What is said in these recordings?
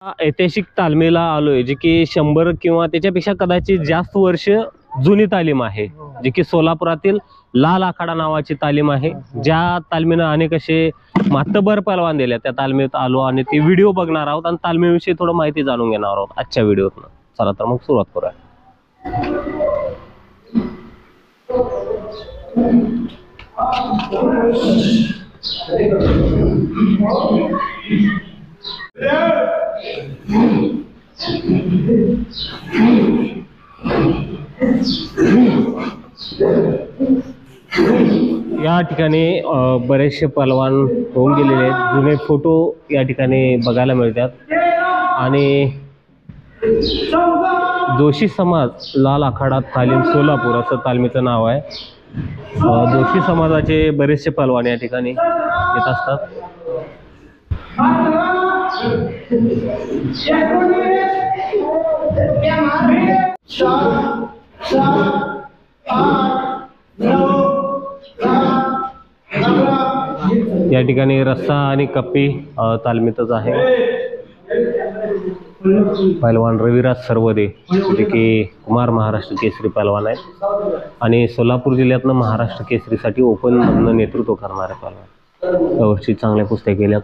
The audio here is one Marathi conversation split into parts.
ऐतिहासिक तालमीला आलोय जी की 100 किंवा त्याच्यापेक्षा कदाचित जास्त वर्ष जुनी तालीम आहे, जी की सोलापुरातील लाल आखाडा नावाची तालीम आहे. ज्या तालमीनं अनेक असे मातबर पहलवान दिले, त्या तालमीत आलो आणि ती व्हिडिओ बघणार आहोत आणि तालमीविषयी थोडं माहिती जाणून घेणार आहोत आजच्या व्हिडिओतनं. चला तर मग सुरुवात करूया. या ठिकाणी बरेचसे पहलवान होऊन गेलेले आहेत. जुने फोटो या ठिकाणी बघायला मिळतात आणि जोशी समाज लाल आखाडा तालीम सोलापूर असं तालमीचं नाव आहे. जोशी समाजाचे बरेचसे पहलवान या ठिकाणी येत असतात. या ठिकाणी रस्सा आणि कप्पी तालमीतच आहे. पहलवान रविराज सरवदे जे की कुमार महाराष्ट्र केसरी पहलवान आहेत आणि सोलापूर जिल्ह्यातनं महाराष्ट्र केसरीसाठी ओपन मधनं नेतृत्व करणारे पहलवान. यावर्षी चांगल्या कुस्त्या केल्यात.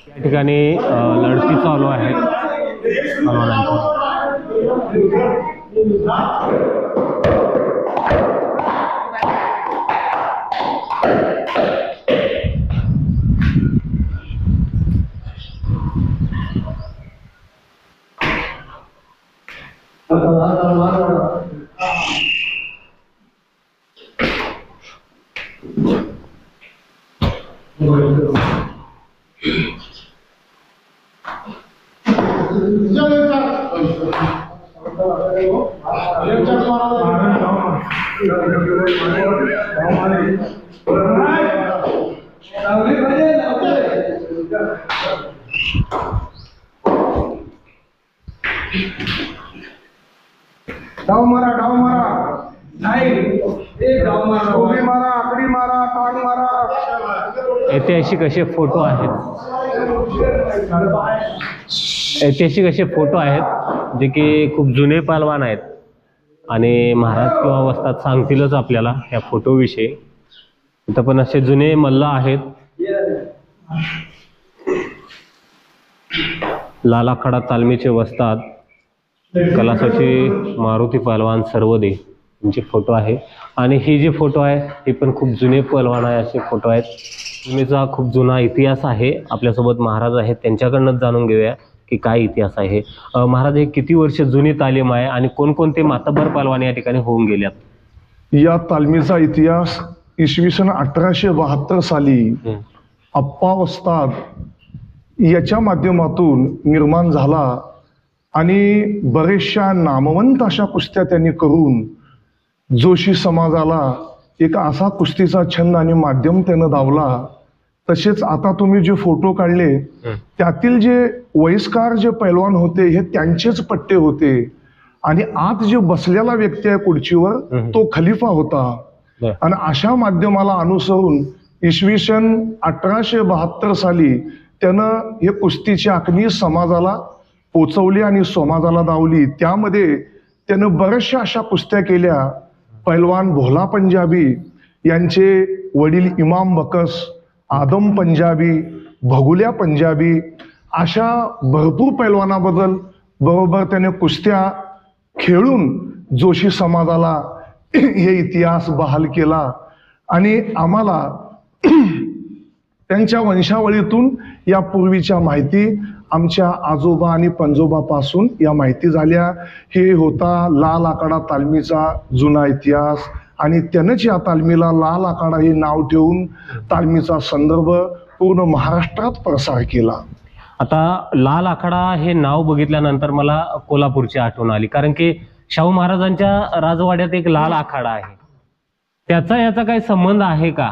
या ठिकाणी लढती चालू आहेत डाव मारा नाही, डाव मारा, उभी मारा, आकडी मारा, टांग मारा. ऐतिहासिक असे फोटो आहेत. ऐतिहासिक असे फोटो आहेत जे की खूप जुने पहलवान आहेत आणि महाराज किंवा वस्ताद सांगतीलच आपल्याला या फोटोविषयी. इथं पण असे जुने मल्ल आहेत. लाल आखाडा तालमीचे वस्ताद कलासाचे मारुती पहलवान सरवदे यांचे फोटो आहे आणि हे जे फोटो आहे हे पण खूप जुने पहलवान आहे असे फोटो आहेत. तालमीचा खूप जुना इतिहास आहे. आपल्यासोबत महाराज आहेत, त्यांच्याकडनंच जाणून घेऊया की काय इतिहास आहे. महाराज, हे किती वर्ष जुनी तालीम आहे आणि कोणकोणते मातबर पहलवान या ठिकाणी होऊन गेल्यात? या तालमीचा इतिहास इसवी सन 1872 साली अप्पा वस्ताद याच्या माध्यमातून निर्माण झाला आणि बरेचशा नामवंत अशा कुस्त्या त्यांनी करून जोशी समाजाला एक असा कुस्तीचा छंद आणि माध्यम त्यानं दावला. तसेच आता तुम्ही जे फोटो काढले त्यातील जे वयस्कार जे पैलवान होते हे त्यांचेच पट्टे होते आणि आत जे बसलेला व्यक्ती आहे खुर्चीवर तो खलिफा होता. आणि अशा माध्यमाला अनुसरून इसवी सन 1872 साली त्यानं हे कुस्तीची आखणी समाजाला पोचवली आणि समाजाला दावली. त्यामध्ये त्यानं बऱ्याचशा अशा कुस्त्या केल्या. पैलवान भोला पंजाबी यांचे वडील इमाम बकस, आदम पंजाबी, भगुल्या पंजाबी अशा भरपूर पैलवानाबद्दल बरोबर त्याने कुस्त्या खेळून जोशी समाजाला हे इतिहास बहाल केला आणि आम्हाला त्यांच्या वंशावळीतून या पूर्वीच्या माहिती आमच्या आजोबा आणि पणजोबापासून या माहिती झाल्या. हे होता लाल आखाडा तालमीचा जुना इतिहास आणि त्यानंच या तालमीला लाल आखाडा हे नाव ठेवून तालमीचा संदर्भ पूर्ण महाराष्ट्रात प्रसार केला. आता लाल आखाडा हे नाव बघितल्यानंतर मला कोल्हापूरची आठवण आली, कारण की शाहू महाराजांच्या राजवाड्यात एक लाल आखाडा आहे. त्याचा याचा काही संबंध आहे का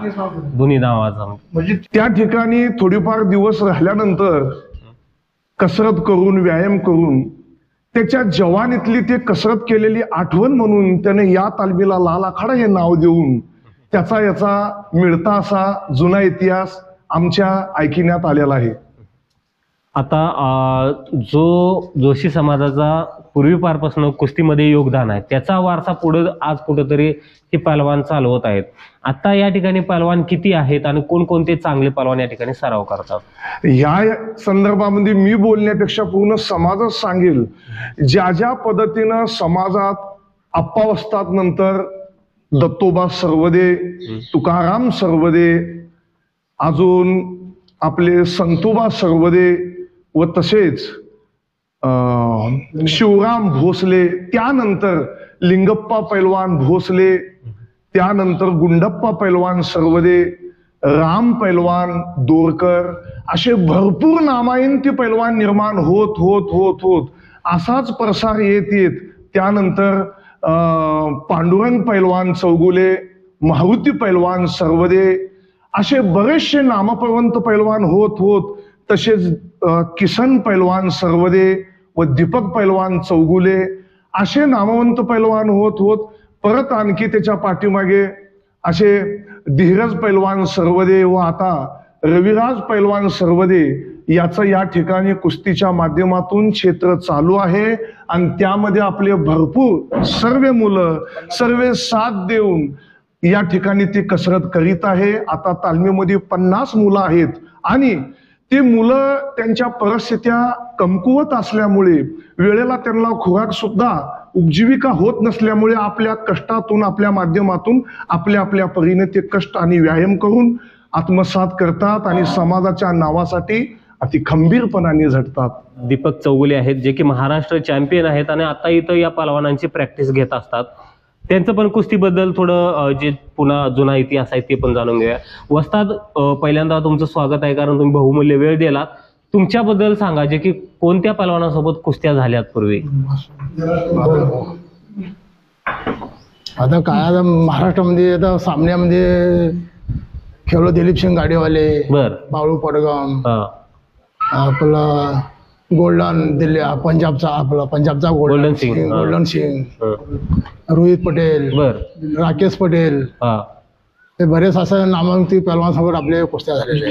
दोन्ही नावाचा? म्हणजे त्या ठिकाणी थोडीफार दिवस राहिल्यानंतर कसरत करून व्यायाम करून त्याच्या जवानीतली ते कसरत केलेली आठवण म्हणून त्याने या तालमीला लाल आखाडा हे नाव देऊन याचा मिळता असा जुना इतिहास आमच्या ऐकण्यात आलेला आहे. आता जो जोशी समाजाचा पूर्वीपारपासून कुस्तीमध्ये योगदान आहे त्याचा वारसा पुढे आज कुठेतरी हे पहलवान चालवत आहेत. आता या ठिकाणी पहलवान किती आहेत आणि कोणकोणते चांगले पहलवान या ठिकाणी सराव करतात? या संदर्भामध्ये मी बोलण्यापेक्षा पूर्ण समाजच सांगेल. ज्या ज्या पद्धतीनं समाजात अप्पावस्थात नंतर दत्तोबा सर्वदे, तुकाराम सर्वदे, अजून आपले संतोबा सर्वदे व तसेच शिवराम भोसले, त्यानंतर लिंगप्पा पैलवान भोसले, त्यानंतर गुंडप्पा पैलवान सर्वदे, राम पैलवान दोरकर, असे भरपूर नामांकित पैलवान निर्माण होत होत होत होत असाच प्रसार येत येत त्यानंतर पांडुरंग पैलवान चौगुले, मारुती पैलवान सर्वदे, असे बरेचसे नामपवंत पैलवान होत होत तसेच किसन पैलवान सर्वदे व दीपक पैलवान चौगुले असे नामवंत पैलवान होत होत परत आणखी त्याच्या पाठीमागे असे धीरज पैलवान सर्वदे व आता रविराज पैलवान सर्वदे याचं या ठिकाणी कुस्तीच्या माध्यमातून क्षेत्र चालू आहे. आणि त्यामध्ये आपले भरपूर सर्व मुलं सर्व साथ देऊन या ठिकाणी ती कसरत करीत आहे. आता तालमीमध्ये 50 मुलं आहेत आणि ती मुलं त्यांच्या परिस्थित्या कमकुवत असल्यामुळे वेळेला त्यांना खुराक सुद्धा उपजीविका होत नसल्यामुळे आपल्या कष्टातून आपल्या माध्यमातून आपल्या आपल्या परीने ते कष्ट आणि व्यायाम करून आत्मसात करतात आणि समाजाच्या नावासाठी अति खंबीरपणाने झटतात. दीपक चौगुले आहेत जे की महाराष्ट्र चॅम्पियन आहेत आणि आता इथं या पहलवानांची प्रॅक्टिस घेत असतात. त्यांचं पण कुस्तीबद्दल थोडं जे पुन्हा जुना इतिहास आहे ते पण जाणून घेऊया. वस्ताद, पहिल्यांदा तुमचं स्वागत आहे कारण तुम्ही बहुमूल्य वेळ दिलात. तुमच्याबद्दल सांगा जे की कोणत्या पहलवानासोबत कुस्त्या झाल्यात पूर्वी? आता काय आता महाराष्ट्रामध्ये आता सामन्यामध्ये खेळलो दिलीप सिंग गाडीवाले, बर, बाळू पडगाम, आपला गोल्डन दिल्ली पंजाबचा गोल्डन सिंग, रोहित पटेल, बर, राकेश पटेल, हे बरेच असं नामांकित पहलवानासोबत आपले कुस्त्या झालेले.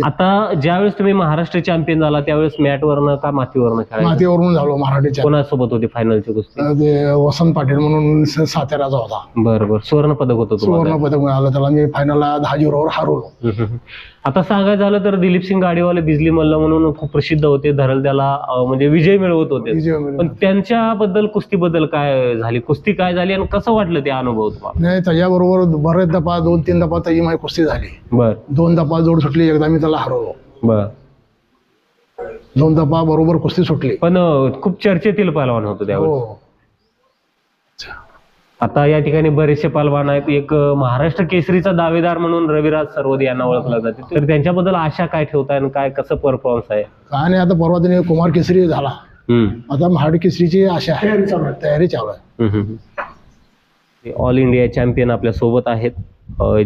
आता ज्यावेळेस तुम्ही महाराष्ट्र चॅम्पियन झाला त्यावेळेस मॅटवरनं का मातीवरनं खेळायचं? मातीवरून झालो मराठीच्या. कोणासोबत होती फायनलची कुस्ती? ते वसंत पाटील म्हणून साताऱ्याचा होता. बरोबर, सुवर्ण पदक होतं तुम्हाला? सुवर्ण पदक मिळालं त्याला. मी फायनलला 10-0 हरवलो. आता सांगायचं झालं तर दिलीप सिंग गाडीवाले बिजली मल्ल म्हणून खूप प्रसिद्ध होते. धरलद्याला म्हणजे विजय मिळवत होते. पण त्यांच्याबद्दल कुस्तीबद्दल काय झाली? कुस्ती काय झाली आणि कसं वाटलं ते अनुभव तुम्हाला? नाही, त्याच्याबरोबर बरेच दफा 2-3 दफा त्याची माझी कुस्ती झाली. बर. 2 दफा जोड सुटली. एकदा मी त्याला हरवलो. बर. 2 दफा बरोबर कुस्ती सुटली. पण खूप चर्चेतील पहलवान होतो त्यावेळेस. हो. आता या ठिकाणी बरेचसे पहलवान आहेत. एक महाराष्ट्र केसरीचा दावेदार म्हणून रविराज सर्वदे यांना ओळखलं जाते. तर त्यांच्याबद्दल आशा काय ठेवताय आणि काय कसं परफॉर्मन्स आहे? काय नाही, आता परवा दिनी कुमार केसरी झाला. आता महाड केसरीची आशा आहे. तयारी चालू आहे. ऑल इंडिया चॅम्पियन आपल्या सोबत आहेत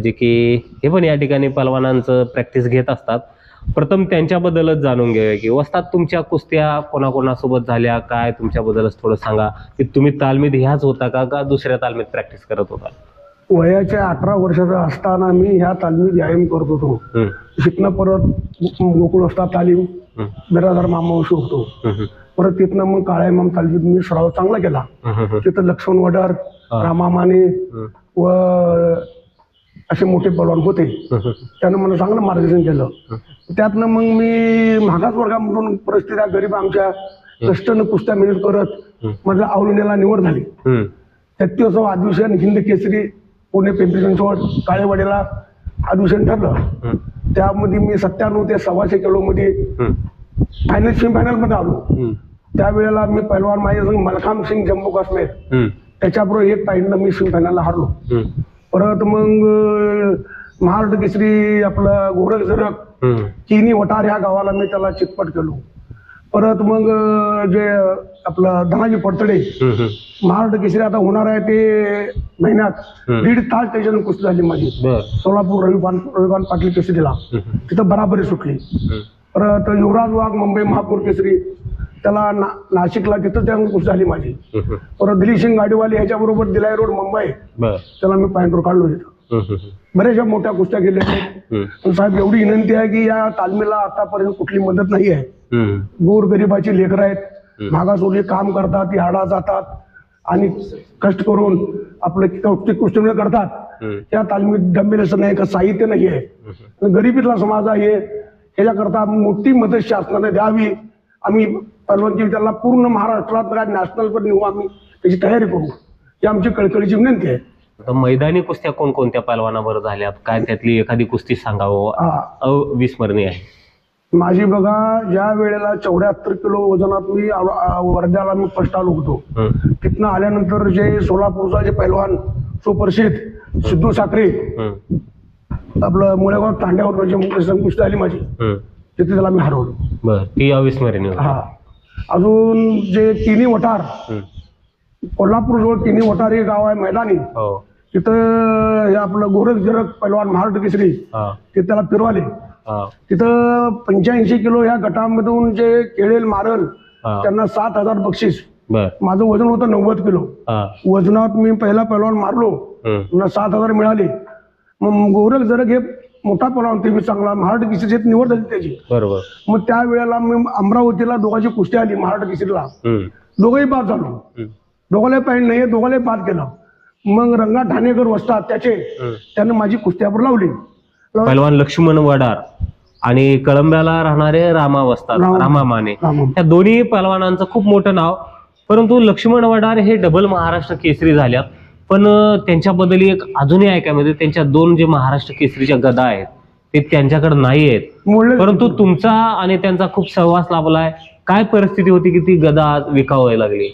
जे की हे पण या ठिकाणी पहलवानांचं प्रॅक्टिस घेत असतात. प्रथम त्यांच्याबद्दलच जाणून घेऊया की वस्ताद तुमच्या कुस्त्या कोणाकोणासोबत झाल्या, काय तुमच्याबद्दलच थोडं सांगा. की तुम्ही तालमीत ह्याच होता का दुसऱ्या तालमीत प्रॅक्टिस करत होता? वयाच्या 18 वर्षाचा असताना मी ह्या तालमीत व्यायाम करत होतो. शिकणं परत गोकुळ असता तालीम बिरादार मामावशी होतो. परत तिथनं मग काळ्या इमाम तालमीत मी सराव चांगला केला. तिथं लक्ष्मण वडार, रामा माने व असे मोठे पहलवान होते. त्यानं मला चांगलं मार्गदर्शन केलं. त्यातनं मग मी मागास वर्गामधून परिस्थिती गरीब आमच्या कष्टानं कुस्त्या मेहनत करत माझ्या आवडीला निवड झाली. 33वा अधिवेशन हिंद केसरी पुणे पिंपरी चिंचवड काळेवाडीला अधिवेशन ठरलं. त्यामध्ये मी 97 ते 125 किलो मध्ये फायनल सेमीफायनल मध्ये आलो. त्यावेळेला मी पहलवान माझ्या संग मलखाम सिंग जम्मू काश्मीर त्याच्याबरोबर 1 पॉईंटनं मी सेमीफायनलला हरलो. परत मग महाराष्ट्र केसरी आपलं गोरख जरक चिनी वटार ह्या गावाला मी त्याला चितपट केलो. परत मग जे आपलं धनाजी पडतडे महाराष्ट्र केसरी आता होणार आहे ते महिन्यात 1.5 तास त्याच्यानं कुस्ती झाली माझी. सोलापूर रविकांत पाटील केसरीला तिथं बराबरी सुटली. परत युवराज वाघ मुंबई महापौर केसरी, त्याला नाशिकला तिथं त्या कुस्ती झाली माझी. परत दिलीप सिंग गाडीवाले ह्याच्याबरोबर दिलाई रोड मुंबई, त्याला मी पॉईंटवर काढलो तिथं. बऱ्याचशा मोठ्या कुस्त्या केल्या आहेत. साहेब एवढी विनंती आहे की या तालमीला आतापर्यंत कुठली मदत नाही आहे. गोरगरिबाची लेकरं आहेत, मागासवर्गीय काम करतात, ती हाडा जातात आणि कष्ट करून आपलं कुस्ती करतात. त्या तालमीत गंभीर नाही का साहित्य नाही आहे. गरिबीतला समाज आहे, याच्याकरता मोठी मदत शासनाने द्यावी. आम्ही पहलवानची त्याला पूर्ण महाराष्ट्रात नॅशनल पण नेऊ, आम्ही त्याची तयारी करू, ही आमची कळकळीची विनंती आहे. मैदानी कुस्त्या कोणकोणत्या पहलवानाबरोबर झाल्यात, काय त्यातली एखादी कुस्ती सांगावं अविस्मरणीय आहे? माझी बघा, ज्या वेळेला 74 किलो वजनात मी वर्ध्याला मी फर्स्ट आलो होतो, तिथनं आल्यानंतर जे सोलापूरचा जे पहलवान सुप्रसिद्ध सिद्धू साखरे, आपलं मुळेगाव तांड्यावर कुस्ती आली माझी, तिथे त्याला मी हरवलो. बरं, ती अविस्मरणीय. हा, अजून जे तिन्ही वटार, कोल्हापूर जवळ तिन्ही वटार हे गाव आहे मैदानी, तिथं हे आपलं गोरख जरक पहलवान महाराष्ट्र केसरी, ते त्याला फिरवाले. तिथं 85 किलो ह्या गटामधून जे खेळेल मारल त्यांना 7,000 बक्षीस. माझं वजन होतं 90 किलो. वजनात मी पहिला पहलवान मारलो, मला 7,000 मिळाले. मग गोरख जरक हे मोठा पहलवान, ते मी चांगला महाराष्ट्र केसरीत निवड झाली त्याची. बरोबर. मग त्या वेळेला मी अमरावतीला दोघांची कुस्ती आली महाराष्ट्र केसरीला, दोघंही बाद झालो. दोघांना पॅन्ट नाही, दोघांना बाद केलं. मग रंगा ठाणेकर वसतात त्यानं माझी कुस्त्यावर लावली. पहलवान लक्ष्मण वडार आणि कळंब्याला राहणारे रामा वसतात, रामा माने, त्या दोन्ही पहलवानांचं खूप मोठं नाव. परंतु लक्ष्मण वडार हे डबल महाराष्ट्र केसरी झाल्यात, पण त्यांच्याबद्दल एक अजूनही ऐकायमध्ये त्यांच्या 2 जे महाराष्ट्र केसरीच्या गदा आहेत ते त्यांच्याकडे नाही आहेत. परंतु तुमचा आणि त्यांचा खूप सहवास लाभलाय. काय परिस्थिती होती की ती गदा विकावायला लागली?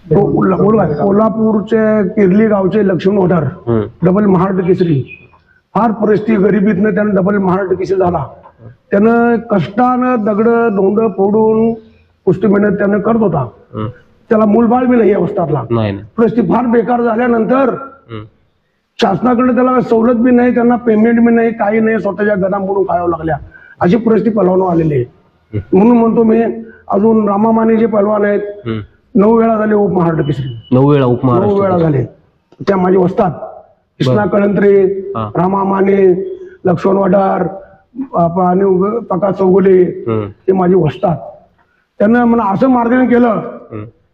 कोल्हापूरचे किर्ली गावचे लक्ष्मण वडार डबल महाराष्ट्र केसरी, फार परिस्थिती गरिबीतनं त्यानं डबल महाराष्ट्र केसरी झाला. त्यानं कष्टानं दगड धोंड फोडून कुस्ती मेहनत त्यानं करत होता. त्याला मूलबाळ बी नाही अवस्थातला. परिस्थिती फार बेकार झाल्यानंतर शासनाकडे त्याला सवलत बी नाही, त्यांना पेमेंट बी नाही, काही नाही, स्वतःच्या गदा मोडून खायला लागल्या, अशी परिस्थिती पहलवान आलेली आहे. म्हणून म्हणतो मी, अजून रामा माने जे पहलवान आहेत 9 वेळा झाले उपमहाराष्ट्र केसरी. 9 वेळा उपमहाराष्ट्र, 9 वेळा झाले. त्या माझे वस्तात कृष्णा कळंत्रे, रामा माने, लक्ष्मण वडार आणि प्रकाश चौगुले, ते माझे वस्तात. त्यांना मला असं मार्गदर्शन केलं,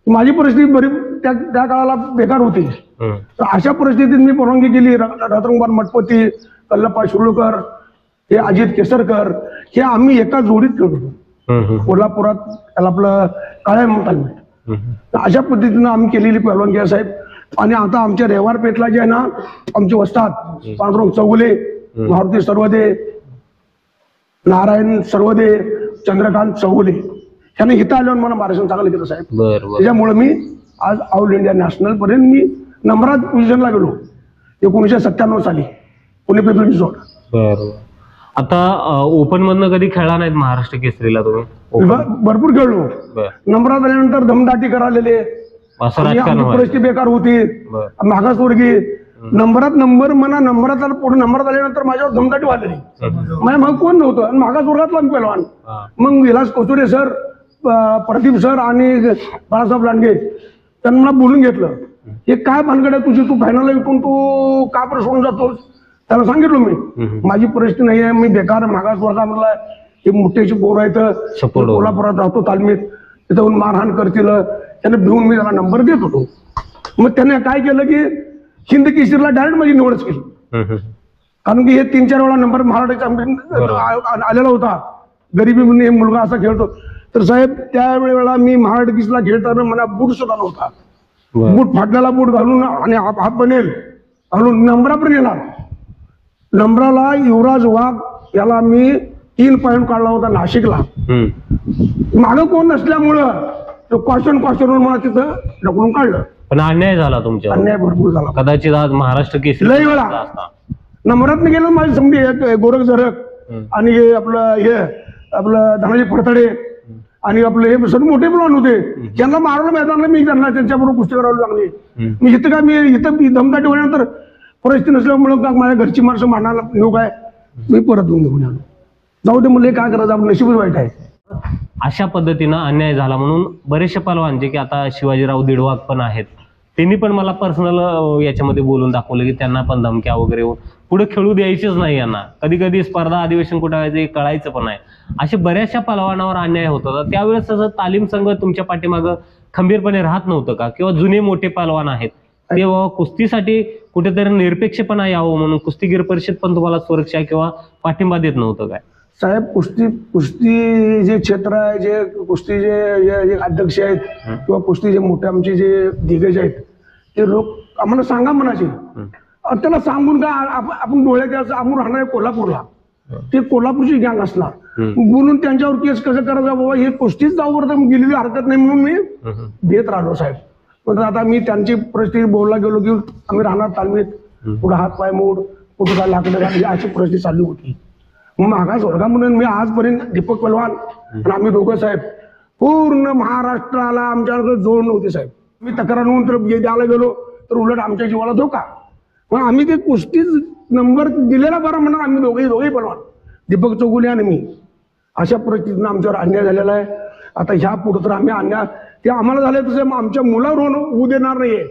माझी परिस्थिती बरी त्या काळाला बेकार होती. तर अशा परिस्थितीत मी परवानगी केली. रत्नकुमार मठपती, कल्लप्पा शिरोळकर, हे अजित केसरकर, हे आम्ही एका जोडीत खेळत होतो कोल्हापुरात, त्याला आपलं काळ्या म्हणतात. अशा पद्धतीनं आम्ही केलेली पहलवानगी आहे साहेब. आणि आता आमच्या रेवार पेठला जे आहे ना, आमचे वस्तात पांडुरंग चौगुले, मारुती सर्वदे, नारायण सर्वदे, चंद्रकांत चौगुले, त्याने इथं आल्यावर मला मार्गदर्शन चांगलं केलं साहेब. त्याच्यामुळे मी आज ऑल इंडिया नॅशनल पर्यंत मी नंबरात पोझिशनला गेलो 1997 साली पुणे पिंपरी चिंचवड. आता ओपन मधनं कधी खेळला नाहीत महाराष्ट्र केसरीला तुम्ही? भरपूर खेळलो. नंबरात आल्यानंतर दमदाटी करालेले, परिस्थिती बेकार होती, मागासवर्गीय. नंबरात नंबर म्हणा, नंबरात पुढे नंबरात आल्यानंतर माझ्यावर दमदाटी वाढलेली. मग कोण नव्हतं आणि मागासवर्गातला मी पहलवान. मग विलास कोचुरे सर, प्रदीप सर आणि बाळासाहेब लांडगे त्यांनी मला बोलून घेतलं, हे काय भानगड आहे तुझी, तू फायनलला विकून तू का परत सोडून जातोस? त्याला सांगितलं मी, माझी परिस्थिती नाही आहे, मी बेकार मागासवर्गामधला, हे मोठ्याची पोरं आहेत, कोल्हापुरात राहतो तालमीत, तिथं मारहाण करतील, त्याने भिवून मी त्याला नंबर देत होतो. मग त्याने काय केलं की हिंद केसरीला डायरेक्ट माझी निवडच केली. कारण की हे 3-4 वेळा नंबर महाराष्ट्र आलेला होता. गरिबी म्हणून हे मुलगा असा खेळतो. तर साहेब त्यावेळेला मी महाराष्ट्र केसरीला खेळताना मला बूट सुद्धा नव्हता. बूट फाटलेला बूट घालून आणि हात बनेल घालून नंबरापर्यंत येणार. नंबराला युवराज वाघ याला मी 3 पॉईंट काढला होता नाशिकला. मागं कोण नसल्यामुळं क्वेश्चन मला तिथं ढकलून काढलं. पण अन्याय झाला तुमच्या, अन्याय भरपूर झाला. कदाचित आज महाराष्ट्र केसरी लई वेळा नंबरात गेलं माझी समजी गोरख जरक आणि हे आपलं धनाजी फडतडे आणि आपले हे सर मोठे प्लॉन होते, ज्यांना मारलं मैदानाला मी त्यांना त्यांच्याबरोबर कुस्ती करावी लागली. मी इथं काय मी इथं दमदाटी होण्यानंतर परिस्थिती नसल्यामुळे माझ्या घरची माणसं मारण्याला लोक आहे, मी परत निघून आलो. जाऊ दे मुले, काय करायचं, आपलं नशीबच वाईट आहे. अशा पद्धतीनं अन्याय झाला म्हणून बरेचसे पहलवान जे की आता शिवाजीराव दिडवाग पण आहेत, त्यांनी पण मला पर्सनल याच्यामध्ये बोलून दाखवलं की त्यांना पण धमक्या वगैरे येऊन पुढे खेळू द्यायचीच नाही यांना. कधी कधी स्पर्धा अधिवेशन कुठं व्हायचं हे कळायचं पण आहे. अशा बऱ्याचशा पहलवानावर अन्याय होत होता. त्यावेळेस तसं तालीम संघ तुमच्या पाठीमागं खंबीरपणे राहत नव्हतं का? किंवा जुने मोठे पहलवान आहेत ते बाबा कुस्तीसाठी कुठेतरी निरपेक्षपणा यावं म्हणून कुस्तीगीर परिषद पण तुम्हाला सुरक्षा किंवा पाठिंबा देत नव्हतं काय? साहेब, कुस्ती जे क्षेत्र आहे, जे कुस्ती जे अध्यक्ष आहेत किंवा कुस्ती जे मोठे आमचे जे दिग्गज आहेत, ते लोक आम्हाला सांगा म्हणायचे. त्याला सांगून का आपण डोळ्यात आम्ही राहणार कोल्हापूरला, ते कोल्हापूरची गँग असणार बोलून त्यांच्यावर केस कसं करायचं बाबा, हे कुस्तीच जाऊवर तर गेलेली हरकत नाही म्हणून मी देत राहिलो साहेब. पण आता मी त्यांची परिस्थिती बोलला गेलो की आम्ही राहणार तालमीत, कुठं हात पाय मोड, कुठं काय लाकडं घाल, अशी परिस्थिती चालली होती. मग मागास वर्गा म्हणून मी आजपर्यंत दीपक पहलवान आणि आम्ही दोघं साहेब पूर्ण महाराष्ट्राला आमच्याकडे जोड नव्हते साहेब. मी तक्रार नोंद तर द्यायला गेलो तर उलट आमच्या जीवाला धोका. मग आम्ही ते कुस्तीच नंबर दिलेला बरा म्हणणार, आम्ही दोघेही पहलवान, दीपक चौगुले आणि मी. अशा परिस्थितीनं आमच्यावर अन्याय झालेला आहे. आता ह्या पुढे तर आम्ही अन्याय ते आम्हाला झाले तसे आमच्या मुलावर होऊ देणार नाहीये.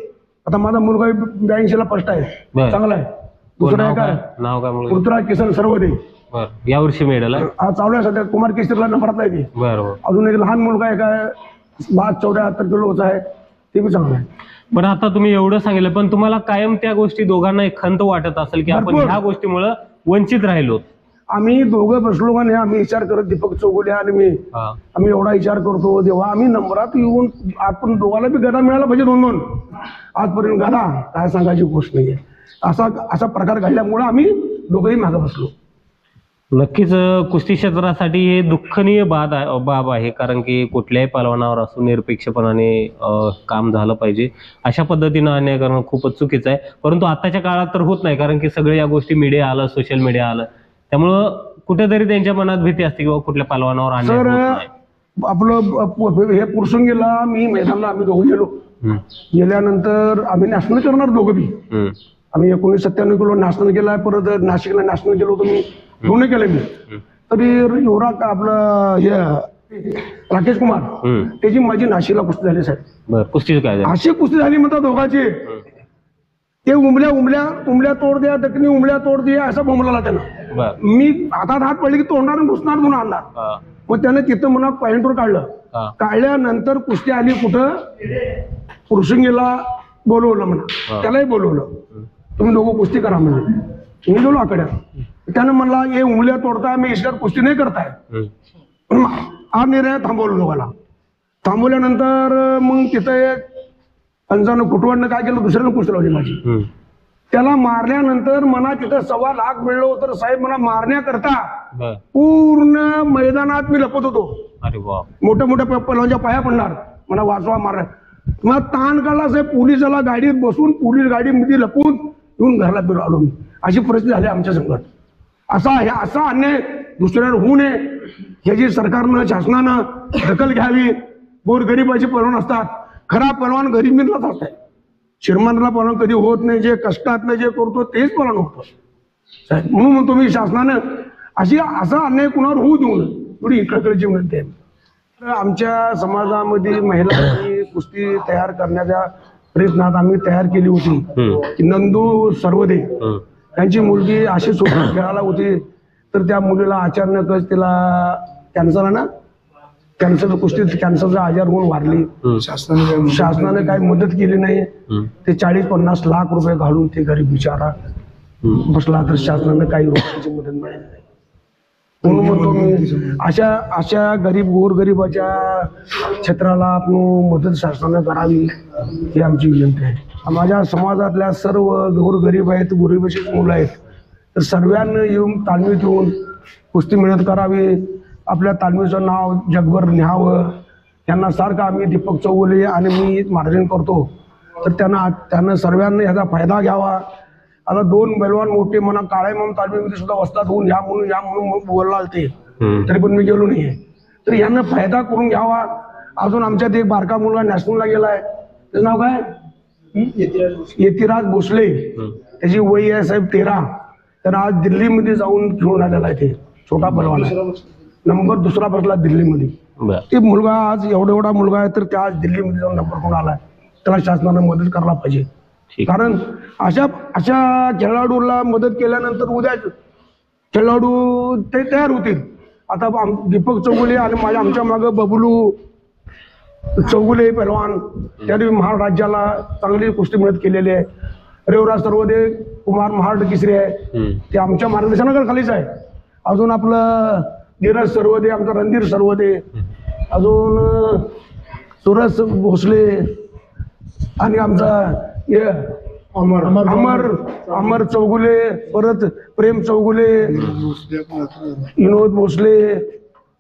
आता माझा मुलगा 82ला फर्स्ट आहे, चांगला आहे. दुसरं आहे काय नाव काय पृथ्वीराज किसन सर्वदे, यावर्षी मिळाला हा चालू आहे सध्या, कुमार केसरीला नंबरात आहे ते. बरोबर. अजून एक लहान मुलगा आहे काय 74 किलोचा आहे, ते बी चांगलं आहे. पण आता तुम्ही एवढं सांगितलं, पण तुम्हाला कायम त्या गोष्टी दोघांना एक खंत वाटत असेल की आपण ह्या गोष्टीमुळे वंचित राहिलो. आम्ही दोघं बसलो का नाही, आम्ही विचार करत, दीपक चौगुले आणि मी, आम्ही एवढा विचार करतो जेव्हा आम्ही नंबरात येऊन आपण दोघांना बी गदा मिळाला पाहिजे 2-2. आजपर्यंत गदा काय सांगायची गोष्ट नाहीये. असा प्रकार घडल्यामुळे आम्ही दोघंही मागे बसलो. नक्कीच कुस्ती क्षेत्रासाठी हे दुःखनीय बाब आहे, कारण की कुठल्याही पहलवानावर असं निरपेक्षपणाने काम झालं पाहिजे. अशा पद्धतीनं अन्याय करणं खूपच चुकीचं आहे. परंतु आताच्या काळात तर होत नाही, कारण की सगळे या गोष्टी मीडिया आलं, सोशल मीडिया आलं, त्यामुळं कुठेतरी त्यांच्या मनात भीती असते किंवा कुठल्या पहलवानावर अन्याय होत नाही. आपलं हे पुरसुंगीला मी मैदानाला आम्ही दोघं गेलो. गेल्यानंतर आम्ही नॅशनल करणार दोघं बी. आम्ही 1997 किलो नॅशनल केलाय, परत नाशिकला नॅशनल केलो होतो मी, दोन्ही केले मी. तरी युवराज आपलं हे राकेश कुमार त्याची माझी नाशिकला कुस्ती झाली साहेब. कुस्ती काय अशी कुस्ती झाली म्हणतात दोघांची. ते उमल्या तोड द्या, दखनी उमल्या तोड द्या असं बोंबला त्यानं. मी हातात हात पडले की तोंडार घुसणार म्हणून आणणार. मग त्यानं तिथं म्हणा पॉइंटवर काढलं. काढल्यानंतर कुस्ती आली कुठं पुरसुंगीला बोलवलं म्हणा, त्यालाही बोलवलं, तुम्ही दोघं कुस्ती करा म्हणजे. मी गेलो आकड्यात, त्यानं म्हणला हे उंगल्या तोडताय, मी इष्टात कुस्ती नाही करताय. हा निर्णय थांबवलं दोघाला. थांबवल्यानंतर मग तिथं एक पंचानं कुटुंबानं काय केलं, दुसऱ्यानं कुस्ती लावली माझी. त्याला मारल्यानंतर मला तिथं 1.25 लाख मिळलो. तर साहेब मला मारण्याकरता पूर्ण मैदानात मी लपत होतो. मोठ्या मोठ्या पहलवानच्या पाया पडणार, मला वाचवा मारणार. मला ताण काढला साहेब, पोलिसाला गाडीत बसून पोलीस गाडीमध्ये लपून येऊन घरला फिरू आलो मी. अशी परिस्थिती झाली आमच्या संकट. असा अन्याय दुसऱ्यावर होऊ नये ह्याची सरकारनं शासनानं दखल घ्यावी. गोरगरिबाचे पहलवान असतात, खरा पहलवान गरीबीतलाच असतात. श्रीमंताला पहलवान कधी होत नाही, जे कष्टात जे करतो तेच पहलवान होतो साहेब. म्हणून म्हणतो मी शासनानं असा अन्याय कुणावर होऊ देऊ नये, थोडी इकडची विनंती आहे. आमच्या समाजामध्ये महिलांनी कुस्ती तयार करण्याच्या प्रयत्नात आम्ही तयार केली होती. नंदू सर्वदे त्यांची मुलगी अशी सोबत खेळायला होती, तर त्या मुलीला अचानकच तिला कॅन्सर कुस्तीत कॅन्सरचा आजार होऊन वारली. शासनाने काही मदत केली नाही. ते 40-50 लाख रुपये घालून ते गरीब बिचारा बसला, तर शासनाने काही रुपयाची मदत मिळाली नाही. म्हणून म्हणतो मी अशा गरीब गोरगरिबाच्या क्षेत्राला आपण मदत शासनाने करावी ही आमची विनंती आहे. माझ्या समाजातल्या सर्व गोरगरीब आहेत, गरिबाचीच मुलं आहेत, तर सर्वांनी येऊन तालमीत येऊन कुस्ती मेहनत करावी, आपल्या तालमीचं नाव जगभर न्यावं. त्यांना सारखं आम्ही दीपक चौगुले आणि मी मार्गदर्शन करतो, तर त्यांना सर्वांनी याचा फायदा घ्यावा. आता 2 पैलवान मोठे म्हणा काळे म्हणून तालमीमध्ये सुद्धा वस्तात होऊन या म्हणून बोलला ते, तरी पण मी गेलो नाहीये. तर यांना फायदा करून घ्यावा. अजून आमच्यात एक बारका मुलगा नॅशनलला गेलाय, त्याचं नाव काय यतिराज भोसले, त्याची वय आहे साहेब 13. तर आज दिल्लीमध्ये जाऊन घेऊन आलेला आहे ते छोटा पहलवान आहे, नंबर 2 बसला दिल्लीमध्ये. बर ते मुलगा आज एवढा मुलगा आहे तर त्या आज दिल्लीमध्ये जाऊन नंबर कोण आलाय, त्याला शासनानं मदत करायला पाहिजे. ठीक. कारण अशा खेळाडूला मदत केल्यानंतर उद्या खेळाडू ते तयार होतील. आता दीपक चौगुले आणि आमच्या मागं बबलू चौगुले पहलवान, त्यांनी महाराष्ट्र राज्याला चांगली कुस्ती मदत केलेली आहे. रेवराज सर्वदे कुमार महाराष्ट्र केसरी आहे, ते आमच्या मार्गदर्शनाखालीच आहे. अजून आपलं नीरज सर्वदे, आमचा रणधीर सर्वदे, अजून सुरज भोसले आणि आमचा अमर चौगुले, परत प्रेम चौगुले, विनोद भोसले,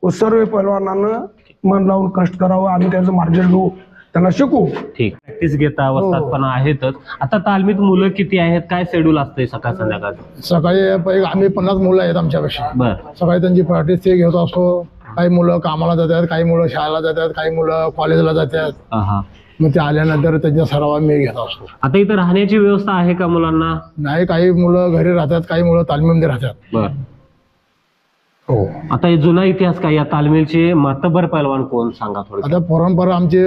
सर्व पैलवानांना मन लावून कष्ट करावं. आम्ही त्यांचं मार्गदर्शन घेऊ, त्यांना शिकू. ठीक. प्रॅक्टिस घेता अवस्थात पण आहेतच. आता तालमीत मुलं किती आहेत, काय शेड्यूल असतंय सकाळ संध्याकाळ? सकाळी आम्ही 50 मुलं आहेत आमच्यापेक्षा. बर सकाळी त्यांची प्रॅक्टिस ते घेत असतो. काही मुलं कामाला जातात, काही मुलं शाळेला जातात, काही मुलं कॉलेजला जातात. हा. मग ते आल्यानंतर त्यांच्या सराव मी घेत असतो. आता इथं राहण्याची व्यवस्था आहे का मुलांना? नाही, काही मुलं घरी राहतात, काही मुलं तालमीमध्ये राहतात. बर. हो. आता हे जुना इतिहास काय, या तालमीचे मातबर पैलवान कोण, सांगा थोडं. आता परंपरा आमची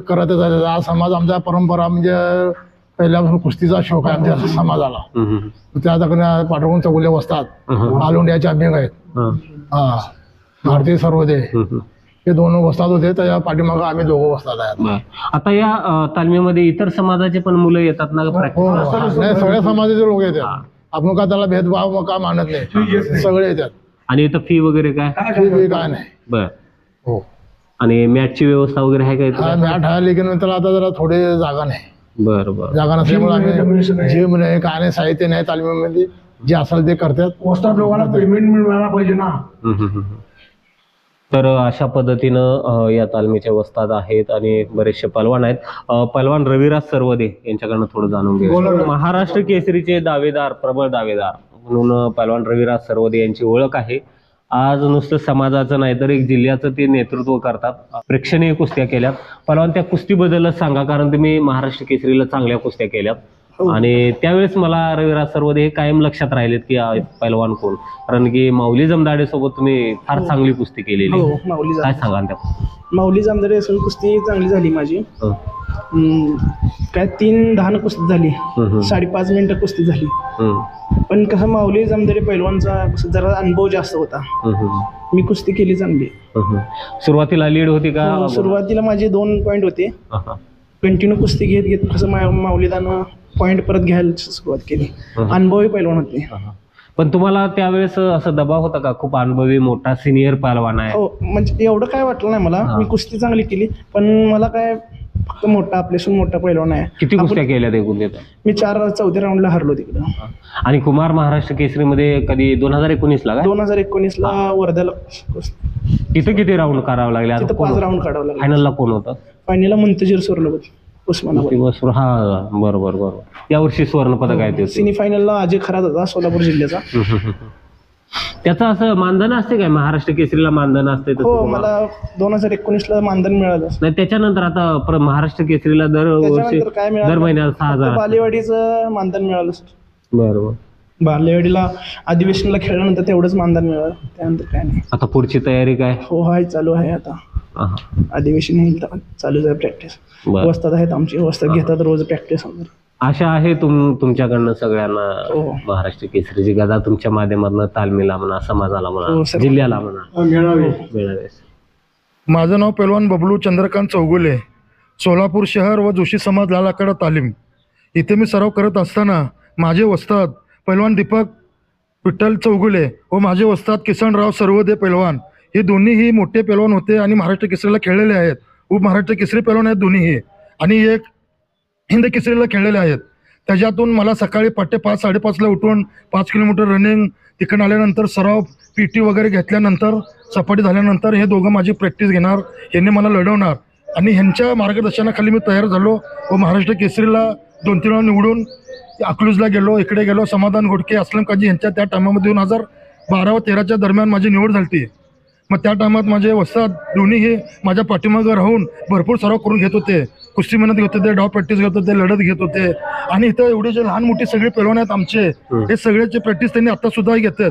करतच आहे. हा समाज आमचा परंपरा म्हणजे पहिल्यापासून कुस्तीचा शौक आहे आमच्या समाजाला. त्या ठिकाणी पाठवून चौगुले बसतात, ऑल इंडिया चॅम्पियन आहेत. हा, भारतीय सर्वदे हे 2 वस्ताद होते, त्या पाठीमागं आम्ही 2 वस्ताद आहेत. आता या तालमीमध्ये इतर समाजाचे पण मुलं येतात ना प्रॅक्टिस? नाही, सगळ्या समाजाचे लोक येतात. आपण का त्याला भेदभाव का मानत नाही, सगळे येतात. आणि इथं फी वगैरे काय? काय नाही. बर. हो. आणि मॅचची व्यवस्था वगैरे आहे का इथं? मॅट आहे, लेकिन त्याला आता जरा थोडी जागा नाही. बर बर. जागा नसल्यामुळे आम्ही जिम नाही, काय नाही, साहित्य नाही तालमीमध्ये. जे असेल ते करतात. वस्ताद लोकांना पेमेंट मिळायला पाहिजे ना. तर अशा पद्धतीनं या तालमीचे वस्ताद आहेत आणि बरेचसे पहलवान आहेत. पहलवान रविराज सर्वदे यांच्याकडनं थोडं जाणून घेऊ. महाराष्ट्र केसरीचे दावेदार, प्रबळ दावेदार म्हणून पहलवान रविराज सर्वदे यांची ओळख आहे. आज नुसतं समाजाचं नाही तर एक जिल्ह्याचं ते नेतृत्व करतात. प्रेक्षणीय कुस्त्या केल्यात. पहलवान, त्या कुस्तीबद्दलच सांगा, कारण तुम्ही महाराष्ट्र केसरीला चांगल्या कुस्त्या केल्यात. आणि त्यावेळेस मला रविराज सर्वदे हे कायम लक्षात राहिलेत की पैलवान कोण, कारण की माऊली जमदाडे सोबत तुम्ही फार चांगली कुस्ती केलेली. काय सांगाल त्या? माऊली जमदाडे सोबत कुस्ती चांगली झाली माझी. काय 3-10 कुस्ती झाली, 5.5 मिनिटं कुस्ती झाली. पण कसं माऊली जमदाडे पैलवानचा जरा अनुभव जास्त होता, मी कुस्ती केली चांगली. सुरुवातीला लीड होती का? सुरुवातीला माझे 2 पॉईंट होते. कंटिन्यू कुस्ती घेत कसं माऊलीदानं पॉईंट परत घ्यायला सुरुवात केली. अनुभवी पैलवान होते. पण तुम्हाला त्यावेळेस असं दबाव होता का, खूप अनुभवी मोठा सिनियर पैलवान आहे? हो, म्हणजे एवढं काय वाटलं नाही मला. मी कुस्ती चांगली केली, पण मला काय फक्त मोठा आपल्यासून मोठा पैलवान आहे. किती कुस्त्या केल्या एकूण देतात? मी 4-4थ्या राऊंडला हरलो तिकडं. आणि कुमार महाराष्ट्र केसरीमध्ये कधी 2019 ला? 2019ला वर्ध्याला तिथं किती राऊंड करावं लागले? 5 राऊंड काढावं लागले. फायनलला कोण होतं? फायनलला मुंतजीर सोरलोबत उस्मानाबाद. हा, बरोबर. यावर्षी स्वर्ण पदक आहे ते. सेमी फायनलला अजय खरात होता, सोलापूर जिल्ह्याचा. त्याचं असं मानधन असते काय? महाराष्ट्र केसरीला मानधन असते? हो, मला 2019ला मानधन मिळालं. नाही, त्याच्यानंतर आता महाराष्ट्र केसरीला दरवर्षी काय दर महिन्याला 6,000 बालेवाडीचं मानधन मिळालं सर. बरोबर. बालेवाडीला अधिवेशनला खेळल्यानंतर तेवढंच मानधन मिळालं, त्यानंतर काय नाही. आता पुढची तयारी काय? हो, हाय, चालू आहे. आता अधिवेशन येईल, चालूच आहे प्रॅक्टिस. वस्ताद आहेत आमची, वस्ताद घेतात रोज प्रॅक्टिस. आशा आहे तुमच्याकडनं सगळ्यांना महाराष्ट्र केसरीची गदा तुमच्या माध्यमातून तालमीला म्हणा, समाजाला म्हणा, जिल्ह्याला म्हणा मिळावे. माझं नाव पैलवान बबलू चंद्रकांत चौगुले, सोलापूर शहर व जोशी समाज लाल आखाडा तालीम. इथे मी सराव करत असताना माझे वस्ताद पैलवान दीपक विठ्ठल चौगुले व माझे वस्ताद किसनराव सर्वदे पैलवान हे दोन्हीही मोठे पैलवान होते आणि महाराष्ट्र केसरीला खेळलेले आहेत. उप महाराष्ट्र केसरी पैलवान आहेत दोन्हीही, आणि एक हिंद केसरीला खेळलेले आहेत. त्याच्यातून मला सकाळी पहाटे 5-5:30ला उठून 5 किलोमीटर रनिंग, तिकडून आल्यानंतर सराव PT वगैरे घेतल्यानंतर सपाटी झाल्यानंतर हे दोघं माझी प्रॅक्टिस घेणार, यांनी मला लढवणार, आणि ह्यांच्या मार्गदर्शनाखाली मी तयार झालो व महाराष्ट्र केसरीला 2-3 वेळा निवडून अकलूजला गेलो, इकडे गेलो. समाधान घोडके, अस्लम काजी यांच्या त्या टायमामध्ये 2012 व 13च्या दरम्यान माझी निवड झाली. मग त्या टायमात माझे वस्ताद दोन्ही हे माझ्या पाठीमागं राहून भरपूर सराव करून घेत होते. कुस्ती मेहनत घेत होते, डाव प्रॅक्टिस घेत होते, लढत घेत होते. आणि इथं एवढे जे लहान मोठी सगळे पैलवान आहेत आमचे, हे सगळ्याची प्रॅक्टिस त्यांनी आता सुद्धा घेतात.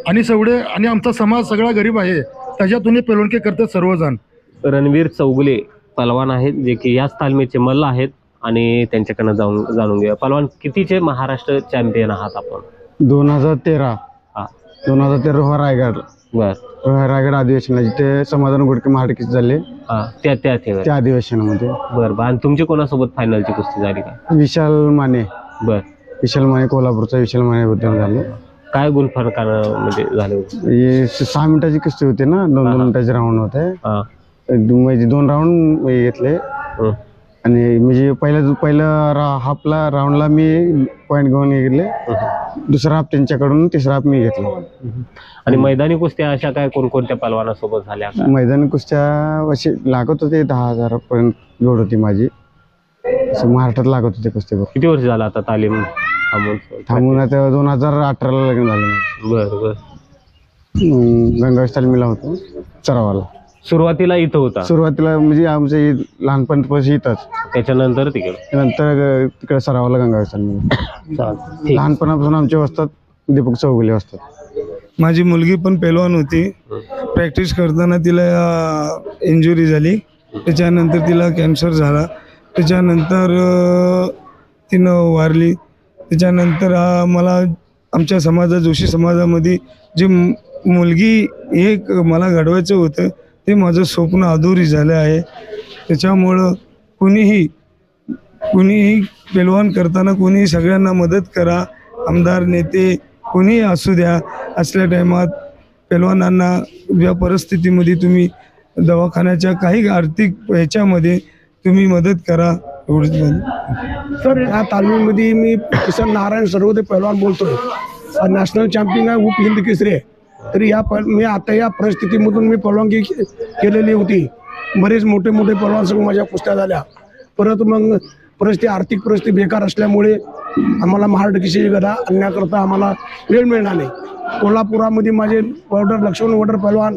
आणि आणि आमचा समाज सगळा गरीब आहे, त्याच्यातून हे पेलवणकी करतात सर्वजण. रणवीर चौगुले पलवान आहेत जे की याच तालमीचे मल्ल आहेत आणि त्यांच्याकडनं जाणून घेऊया. पलवान, कितीचे महाराष्ट्र चॅम्पियन आहात आपण? 2013 हा. 2013 रायगड बर. रायगड अधिवेशनाला जिथे समाधान गुडके महाडकीस झाले हा, त्या अधिवेशनामध्ये. बर. आणि तुमची कोणासोबत फायनलची कुस्ती झाली का? विशाल माने कोल्हापूरचा विशाल माने बद्दल झाले. काय गुणफरकानं म्हणजे झाले होते? हे 6 मिनिटाची कुस्ती होती ना, 2 मिनिटाचे राऊंड होते. म्हणजे 2 राऊंड घेतले आणि म्हणजे पहिल्या हाफला राऊंडला मी पॉईंट घेऊन गेले, दुसरा हाफ त्यांच्याकडून, तिसरा हाफ मी घेतला. आणि मैदानी कुस्त्या अशा काय कोणकोणत्या पलवानासोबत झाल्या? मैदानी कुस्त्या अशी लागत होते, 10,000 पर्यंत जोड होती माझी. महाराष्ट्रात लागत होते कुस्ती. किती वर्ष झालं आता तालीम थांबून? आता 2018ला लग्न झालं. बर. गंगावेश तालमीला होतो सरावाला. सुरुवातीला इथं होता? सुरुवातीला म्हणजे आमचं लहानपणपासून इथंच, त्याच्यानंतर तिकडे सरावाला गंगावेश तालमीला. लहानपणापासून आमच्या वस्तात दीपक चौगुले असतात. माझी मुलगी पण पेलवान होती. प्रॅक्टिस करताना तिला इंजुरी झाली, त्याच्यानंतर तिला कॅन्सर झाला, त्याच्यानंतर तिनं वारली. त्याच्यानंतर मला आमच्या समाजात, जोशी समाजामध्ये जी मुलगी एक मला घडवायचं होतं ते माझं स्वप्न अधुरी झालं आहे. त्याच्यामुळं कुणीही पेलवान करताना कुणीही सगळ्यांना मदत करा. आमदार, नेते कोणीही असू द्या, असल्या टायमात पेलवानांना या परिस्थितीमध्ये तुम्ही दवाखान्याच्या काही आर्थिक ह्याच्यामध्ये तुम्ही मदत करा. सर, या तालमीमध्ये मी किसन नारायण सर्वोदय पैलवान बोलतोय. नॅशनल चॅम्पियन आहे, उप हिंद केसरी आहे. तरी मी आता या परिस्थितीमधून मी परवानगी केलेली होती. बरेच मोठे पैलवान माझ्या कुस्त्या झाल्या. परत मग आर्थिक परिस्थिती बेकार असल्यामुळे आम्हाला महाराष्ट्र केसरी गदा आणण्याकरता आम्हाला वेळ मिळणार नाही. कोल्हापुरामध्ये माझे लक्ष्मण वडर पैलवान,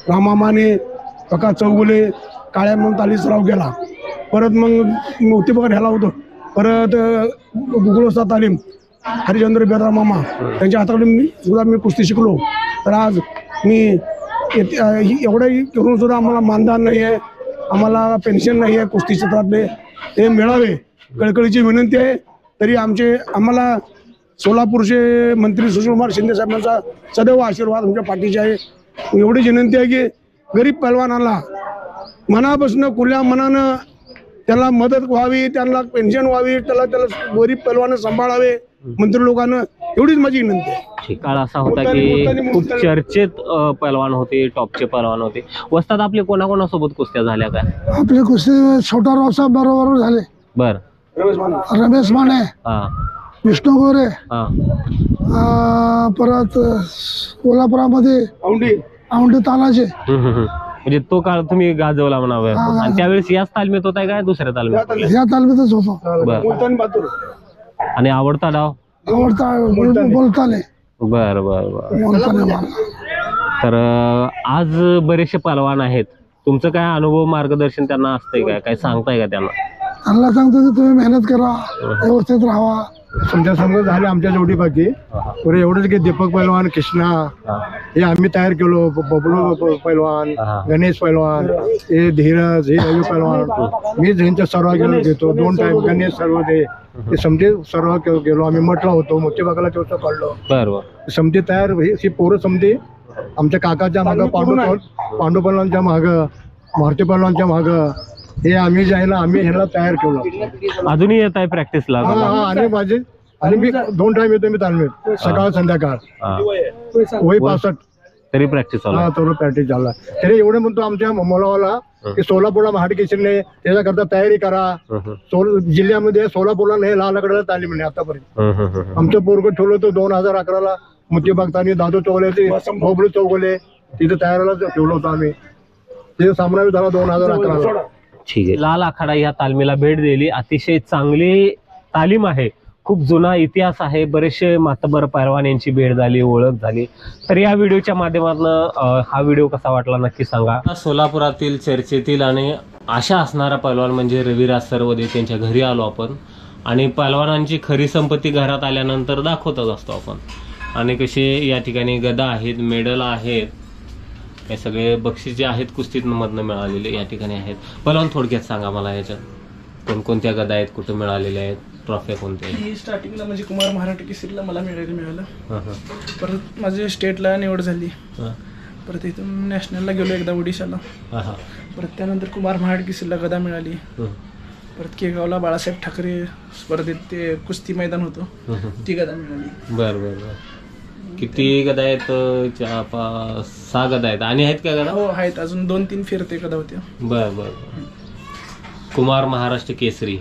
रामा माने, काका चौगुले, काळ्या म्हणून तालीसराव गेला. परत मग मोती बघा ह्याला होतं. परत गुगुळोस्ता तालीम हरिचंद्र बेरा मामा त्यांच्या हाताकडे सुद्धा मी कुस्ती शिकलो. तर आज मी एवढंही करून सुद्धा आम्हाला मानधन नाही आहे, आम्हाला पेन्शन नाही आहे कुस्ती क्षेत्रातले, ते मिळावे कळकळीची विनंती आहे. तरी आम्हाला सोलापूरचे मंत्री सुशीलकुमार शिंदे साहेबांचा सदैव आशीर्वाद आमच्या पाठीचे आहे. एवढीच विनंती आहे की गरीब पैलवानाला मनापासून खुल्या मनानं त्याला मदत व्हावी, त्यांना पेन्शन व्हावी, त्याला गरीब पैलवानं सांभाळावे मंत्री लोकांना, एवढीच माझी विनंती आहे. काळ असा होता की खूप चर्चेत पैलवान होते, टॉपचे पैलवान होते. वस्तात आपले कोणाकोणासोबत कुस्त्या झाल्या काय? आपले कुस्ती छोटा रावसाहेब बरोबर झाले. बर. रमेश माने, विष्णू गोरे, परत कोल्हापुरामध्ये औंढे तानाचे. म्हणजे तो काळ तुम्ही गाजवला म्हणावं. आणि त्यावेळेस याच तालमीत होता काय दुसऱ्या तालमीत? या तालमीतच होतो. बर. आणि आवडता डाव? बोलताने. बर. तर आज बरेचसे पहलवान आहेत, तुमचं काय अनुभव, मार्गदर्शन त्यांना असतंय काय सांगताय का त्यांना सांगतो की तुम्ही मेहनत करा, व्यवस्थित राहा. तुमच्या समोर झाले आमच्या जोडीबाकी बरं. एवढंच की दीपक पैलवान, कृष्णा हे आम्ही तयार केलो, बबलू पैलवान, गणेश पैलवान, हे धीरज, हे रवी पैलवान, मी ज्यांच्या सर्व घेतो 2 टाइम. गणेश सर्व ते समजे सर्व गेलो आम्ही. म्हटलं होतो मोठे बागाला तेवढं काढलो. बरोबर. समजे तयार ही पोरं समजे आमच्या काकाच्या मागं, पांडू पैलवानच्या मागं, मारुती पैलवानच्या मागं, हे आम्ही जायला आम्ही ह्याला तयार केलं. अजूनही येत आहे प्रॅक्टिसला? आणि मी 2 टाइम येतो मी तालमीत, सकाळ संध्याकाळ. वय 65 तरी प्रॅक्टिस झाला. प्रॅक्टिस झाला. तरी एवढं म्हणतो आमच्या मुलावाला की सोलापूरला महाराष्ट्र केसरीने त्याच्याकरता तयारी करा. जिल्ह्यामध्ये सोलापूरला नाही, लालाकडे तालीम नाही आतापर्यंत. आमचं पोरग ठेवलं होतं 2011ला मुतीबागतानी, दादू चौगले, बबलू चौगले, तिथे तयारीला ठेवलं होतं आम्ही. ते सामना झाला 2011ला. ठीक आहे. लाल आखाडा या तालमीला भेट दिली. अतिशय चांगली तालीम आहे, खूप जुना इतिहास आहे, बरेचसे मातबर पैलवान यांची भेट झाली, ओळख झाली. तर या व्हिडिओच्या माध्यमातून हा व्हिडिओ कसा वाटला नक्की सांगा. सोलापुरातील चर्चेतील आणि आशा असणारा पैलवान म्हणजे रविराज सरवदे, त्यांच्या घरी आलो आपण. आणि पैलवानांची खरी संपत्ती घरात आल्यानंतर दाखवतच असतो आपण. आणि कसे या ठिकाणी गदा आहेत, मेडल आहेत, हे सगळे बक्षीस जे आहेत कुस्तीमधनं मिळालेले या ठिकाणी आहेत. पहिलवान थोडक्यात सांगा मला याच्यात कोणकोणत्या गदा आहेत, कुठं मिळालेल्या आहेत, ट्रॉफ्या कोणत्या आहेत? ही स्टार्टिंगला म्हणजे कुमार महाराष्ट्र केसरीला मला मिळालं. हां हां परत माझी स्टेटला निवड झाली. हां परत इथून नॅशनलला गेलो एकदा ओडिशाला. हां हां परत त्यानंतर कुमार महाराष्ट्र केसरीला गदा मिळाली. परत केगावला बाळासाहेब ठाकरे स्पर्धेत ते कुस्ती मैदान होतं, ती गदा मिळाली. बरं बरं बरं. किती गदा आहेत? 6 गदा आहेत. आणि आहेत का गदा? हो आहेत, अजून 2-3 फिरते गदा होत्या. बरं बरं. कुमार महाराष्ट्र केसरी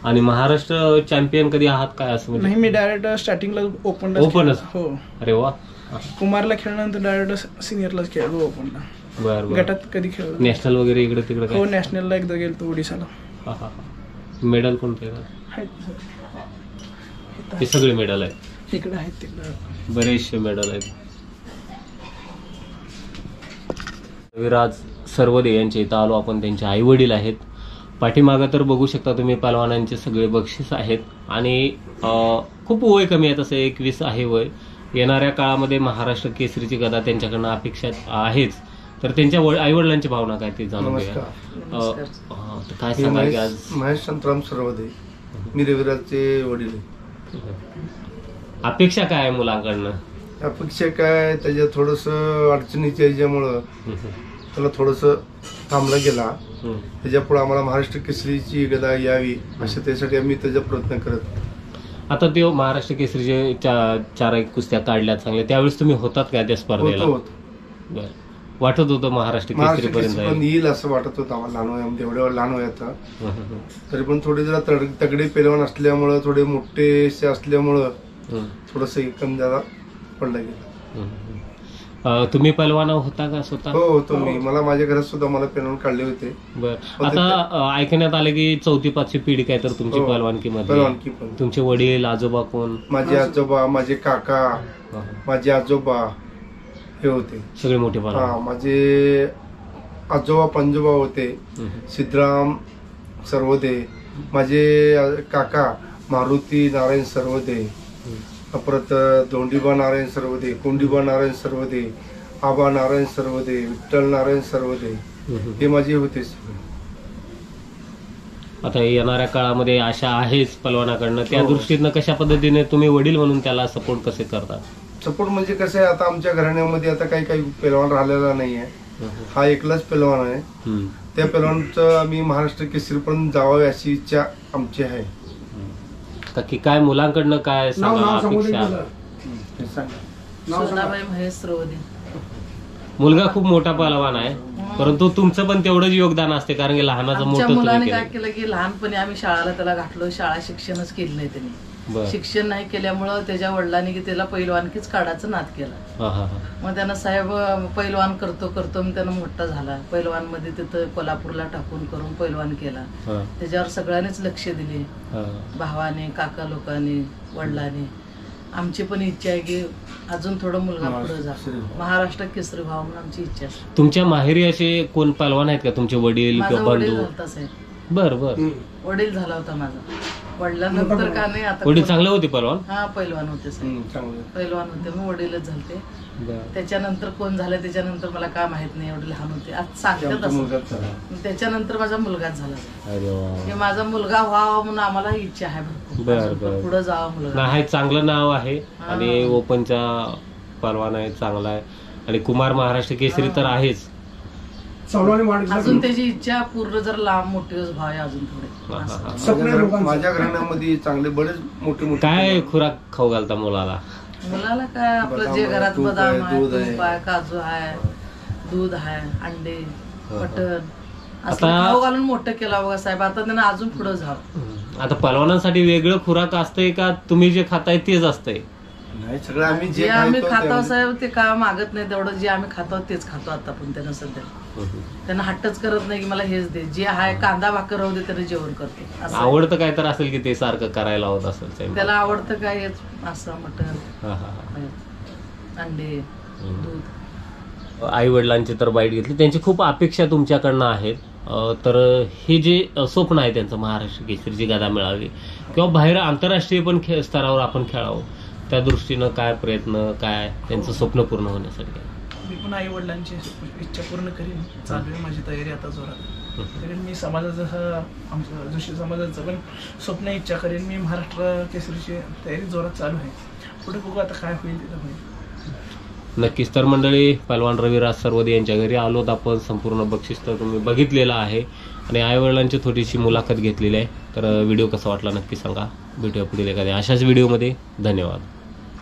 आणि महाराष्ट्र चॅम्पियन कधी आहात काय असं म्हणजे? नाही, मी डायरेक्ट स्टार्टिंगला ओपनच? हो. अरे वा. कुमारला खेळल्यानंतर डायरेक्ट सिनियरलाच खेळलो ओपनला. बरं बरं. गटात कधी खेळलो. नॅशनल वगैरे इकडे तिकडे हो, काय? नॅशनलला एकदा गेलो ओडिशाला. हां हां. मेडल कोणते आहेत ते? सगळे मेडल आहेत इकडे, आहेत तिकडे बरेचसे मेडल आहेत. विराज सरवदे यांच्या इथं आलो आपण. त्यांचे आई वडील आहेत. पाठीमागं तर बघू शकता तुम्ही पहलवानांचे सगळे बक्षीस आहेत आणि खूप वय कमी आहे, तसं 21 आहे वय. येणाऱ्या काळामध्ये महाराष्ट्र केसरीची गदा त्यांच्याकडनं अपेक्षा आहेच. तर त्यांच्या आईवडिलांची भावना काय ते जाणून घ्या. तर काय सांगाल की आज? महेश संतराम सरवदे, मी रविराजचे वडील आहे. अपेक्षा काय आहे मुलांकडनं? अपेक्षा काय, त्याच्या थोडस अडचणीच्या ह्याच्यामुळं त्याला थोडस थांबला गेला. त्याच्यापुढे आम्हाला महाराष्ट्र केसरीची गदा यावी अशा त्यासाठी आम्ही त्याचा प्रयत्न करत. आता ते महाराष्ट्र केसरीचे 4 कुस्त्या काढल्या चांगल्या, त्यावेळेस तुम्ही होतात का त्या स्पर्धेला? बरं. वाटत होतं महाराष्ट्र केसरी पर्यंत येईल असं वाटत होतं आम्हाला लहान वयामध्ये, एवढ्या लहान वयात. तरी पण थोडे जरा तगडे पैलवान असल्यामुळं, थोडे मोठेसे असल्यामुळं थोडस कमी जरा पडला गेला. तुम्ही पैलवान होता का स्वतः? हो होतो मी. मला माझ्या घरात सुद्धा मला पैलवान काढले होते. बरं. आता ऐकण्यात आले की 4थी-5वी पिढी काय तर तुमची पैलवानकीमध्ये? पैलवानकी पण. तुमचे वडील, आजोबा कोण? माझे आजोबा, माझे काका, माझे आजोबा हे होते सगळे मोठे हा. पैलवान. माझे आजोबा पंजोबा होते, सिद्धराम सरवदे. माझे काका मारुती नारायण सरवदे, परत धोंडीबा नारायण सरवदे, कोंडीबा नारायण सरवदे, आबा नारायण सरवदे, विठ्ठल नारायण सरवदे, हे माझे होते. आता येणाऱ्या काळामध्ये आशा आहेच पलवानाकडनं, त्या दृष्टीनं कशा पद्धतीने तुम्ही वडील म्हणून त्याला सपोर्ट कसे करता? सपोर्ट म्हणजे कसं आहे, आता आमच्या घराण्यामध्ये आता काही पैलवान राहिलेला नाही आहे. हा एकलाच पैलवान आहे. त्या पैलवानचं आम्ही महाराष्ट्र केसरीपर्यंत जावावे अशी इच्छा आमची आहे. की काय मुलांकडनं काय सांगा अपेक्षा? सोनाबाई महेश सरवदे. मुलगा खूप मोठा पहलवान आहे, परंतु तुमचं पण तेवढंच योगदान असते, कारण की लहानाचं आमच्या मोठं मुलाने तुम्ही काय केलं. केलं की लहानपणी आम्ही शाळेला त्याला घातलो. शाळा शिक्षणच केलं नाही त्यांनी. बरं. शिक्षण नाही केल्यामुळं त्याच्या वडिलांनी की त्याला पैलवानकीच काढायचं नाद केला. हा हा हा. मग त्यानं साहेब पैलवान करतो मग त्यानं मोठा झाला. पैलवान मध्ये तिथं कोल्हापूरला टाकून करून पैलवान केला. त्याच्यावर सगळ्यांनीच लक्ष दिले, भावाने, काका लोकांनी, वडिलांनी. आमची पण इच्छा आहे की अजून थोडं मुलगा पुढे जा, महाराष्ट्र केसरी व्हावा म्हणून आमची इच्छा आहे. तुमच्या माहेरी असे कोण पहलवान आहेत का तुमचे वडील माझा किंवा वडील बंधू? झालता साहेब. बर बर. वडील झाला होता माझा. वडिलांनंतर का नाही आता. वडील चांगले होते पहलवान? हा पैलवान होते साहेब, पैलवान होते. मग वडीलच झालते. त्याच्यानंतर कोण झालं त्याच्यानंतर मला काय माहित नाही, एवढे लहान होते. आज सांगतात असं. त्याच्यानंतर माझा मुलगाच झाला. की माझा मुलगा व्हावा म्हणून आम्हाला इच्छा आहे भरपूर, पुढे जावा मुलगा. नाही, चांगलं नाव आहे आणि ओपनचा पहलवान आहे, चांगला आहे. आणि कुमार महाराष्ट्र केसरी तर आहेच. अजून त्याची इच्छा पूर्ण जर लांब मोठी व्हावी अजून थोडे. माझ्या घराण्यामध्ये चांगले बरेच मोठे मोठे. काय खुराक खाऊ घालता मुलाला? मुलाला काय आपलं जे घरात बदाम आहे, तूप आहे, काजू आहे, दूध आहे, अंडे, मटण असं खाऊ घालून मोठं केलं बघा साहेब. आता त्यांना अजून पुढे जावं. आता पहलवानांसाठी वेगळं खुराक असतंय का तुम्ही जे खाताय तेच असतंय? नाही, सगळं आम्ही जे आम्ही खातो साहेब ते काय मागत नाही, तेवढं जे आम्ही खातो तेच खातो. आता पण त्यांना सध्या त्यांना हट्टच करत नाही की मला हेच दे. जे आहे कांदा भाकर राहू दे त्याला जेवण करतो. आवडतं काय तर असेल की ते सारखं करायला होत असेल? त्याला आवडतं काय हेच असं मटण, अंडे, दूध. आई वडिलांची तर बाईट घेतली, त्यांची खूप अपेक्षा तुमच्याकडनं आहेत. तर हे जे स्वप्न आहे त्यांचं महाराष्ट्र केसरीची गदा मिळावी किंवा बाहेर आंतरराष्ट्रीय पण स्तरावर आपण खेळावं, त्या दृष्टीनं काय प्रयत्न, काय त्यांचं स्वप्न पूर्ण होण्यासाठी? मी पण आई वडिलांची इच्छा पूर्ण करीन. चालू आहे माझी तयारी आता जोरात. करेन मी समाजाचं, आमचं जोशी समाजाचं पण स्वप्न इच्छा करेन मी. महाराष्ट्र केसरीची तयारी जोरात चालू आहे. पुढे बघू आता काय होईल तिथं होईल. नक्कीच. तर मंडळी, पैलवान रविराज सरवदे यांच्या घरी आलोत आपण. संपूर्ण बक्षीस तर तुम्ही बघितलेलं आहे आणि आईवडिलांची थोडीशी मुलाखत घेतलेली आहे. तर व्हिडिओ कसा वाटला नक्की सांगा. भेटूया पुढील एखाद्या अशाच व्हिडिओमध्ये. धन्यवाद.